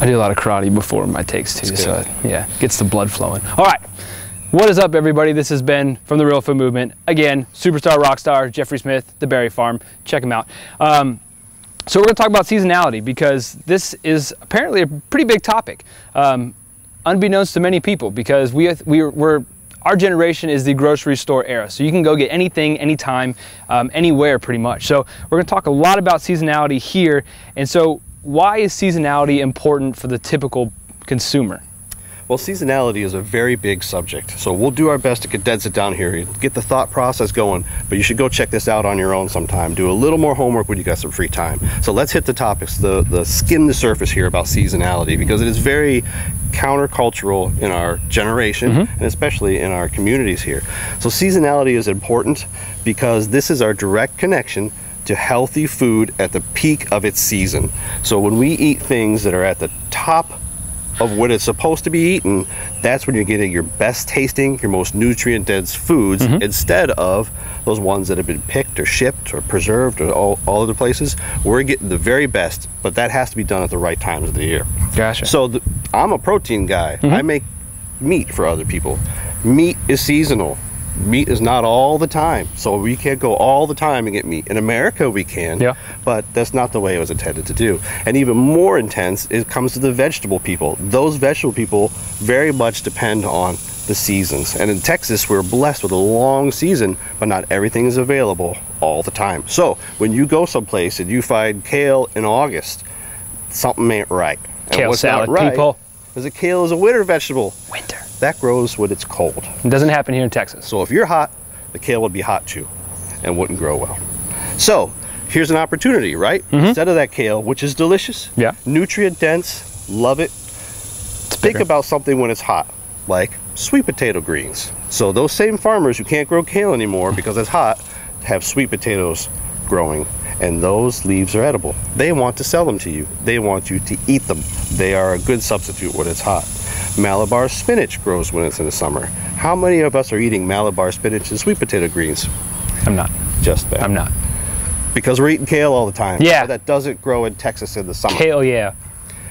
I do a lot of karate before my takes too, so yeah, gets the blood flowing. All right, what is up, everybody? This has Ben from the Real Food Movement. Again, superstar rock star Jeffrey Smith, the Berry Farm. Check him out. So we're going to talk about seasonality because this is apparently a pretty big topic, unbeknownst to many people, because our generation is the grocery store era. So you can go get anything, anytime, anywhere pretty much. So we're going to talk a lot about seasonality here. And so why is seasonality important for the typical consumer? Well, seasonality is a very big subject, so we'll do our best to condense it down here, get the thought process going, but you should go check this out on your own sometime. Do a little more homework when you got some free time. So let's hit the topics, the skim the surface here about seasonality, because it is very countercultural in our generation, and especially in our communities here. So seasonality is important because this is our direct connection to healthy food at the peak of its season. So when we eat things that are at the top of what it's supposed to be eaten, that's when you're getting your best tasting, your most nutrient dense foods, instead of those ones that have been picked or shipped or preserved or all other places. We're getting the very best, but that has to be done at the right times of the year. Gotcha. So I'm a protein guy. I make meat for other people. Meat is seasonal. Meat is not all the time, so we can't go all the time and get meat. In America we can, but that's not the way it was intended to do. And even more intense, it comes to the vegetable people. Those vegetable people very much depend on the seasons. And in Texas, we're blessed with a long season, but not everything is available all the time. So when you go someplace and you find kale in August, something ain't right. And kale salad, not right, people. Because the kale is a winter vegetable. Winter. That grows when it's cold. It doesn't happen here in Texas. So if you're hot, the kale would be hot too and wouldn't grow well. So here's an opportunity, right? Instead of that kale, which is delicious, nutrient dense, love it, think about something when it's hot, like sweet potato greens. So those same farmers who can't grow kale anymore because it's hot have sweet potatoes growing, and those leaves are edible. They want to sell them to you. They want you to eat them. They are a good substitute when it's hot. Malabar spinach grows when it's in the summer. How many of us are eating Malabar spinach and sweet potato greens? I'm not. Just that. I'm not. Because we're eating kale all the time. Yeah. So that doesn't grow in Texas in the summer. Kale, yeah.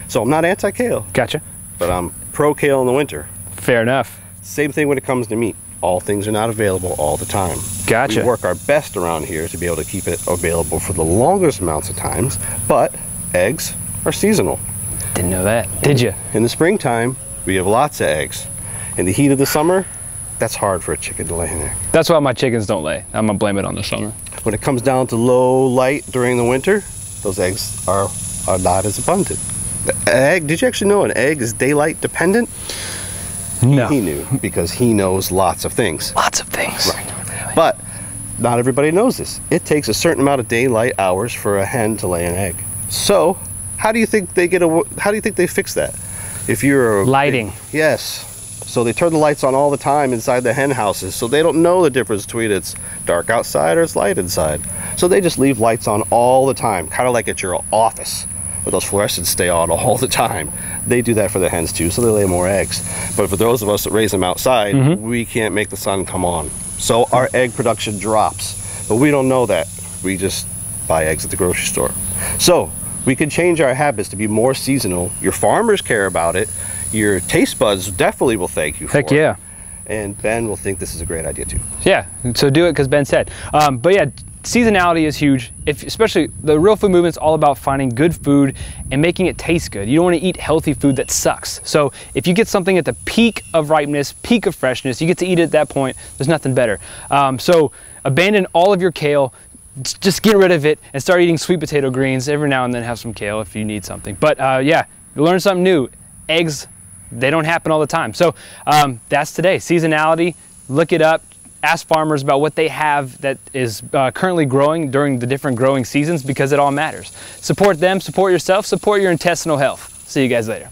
So I'm not anti-kale. Gotcha. But I'm pro-kale in the winter. Fair enough. Same thing when it comes to meat. All things are not available all the time. Gotcha. We work our best around here to be able to keep it available for the longest amounts of times, but eggs are seasonal. Didn't know that. Did you? In the springtime, we have lots of eggs. In the heat of the summer, that's hard for a chicken to lay an egg. That's why my chickens don't lay. I'm gonna blame it on the summer. When it comes down to low light during the winter, those eggs are not as abundant. The egg, did you actually know an egg is daylight dependent? No. He knew, because he knows lots of things. Lots of things. Right. But not everybody knows this. It takes a certain amount of daylight hours for a hen to lay an egg. So how do you think they fix that? If you're lighting. Yes. So they turn the lights on all the time inside the hen houses, so they don't know the difference between it's dark outside or it's light inside. So they just leave lights on all the time, kind of like at your office, where those fluorescents stay on all the time. They do that for the hens too, so they lay more eggs. But for those of us that raise them outside, we can't make the sun come on. So our egg production drops. But we don't know that. We just buy eggs at the grocery store. So we can change our habits to be more seasonal. Your farmers care about it. Your taste buds definitely will thank you for it. Heck yeah. And Ben will think this is a great idea too. Yeah, so do it because Ben said. But yeah, seasonality is huge. Especially the Real Food Movement's all about finding good food and making it taste good. You don't want to eat healthy food that sucks. So if you get something at the peak of ripeness, peak of freshness, you get to eat it at that point, there's nothing better. So abandon all of your kale, just get rid of it and start eating sweet potato greens. Every now and then have some kale if you need something. But yeah, learn something new. Eggs, they don't happen all the time. So that's today. Seasonality, look it up. Ask farmers about what they have that is currently growing during the different growing seasons, because it all matters. Support them, support yourself, support your intestinal health. See you guys later.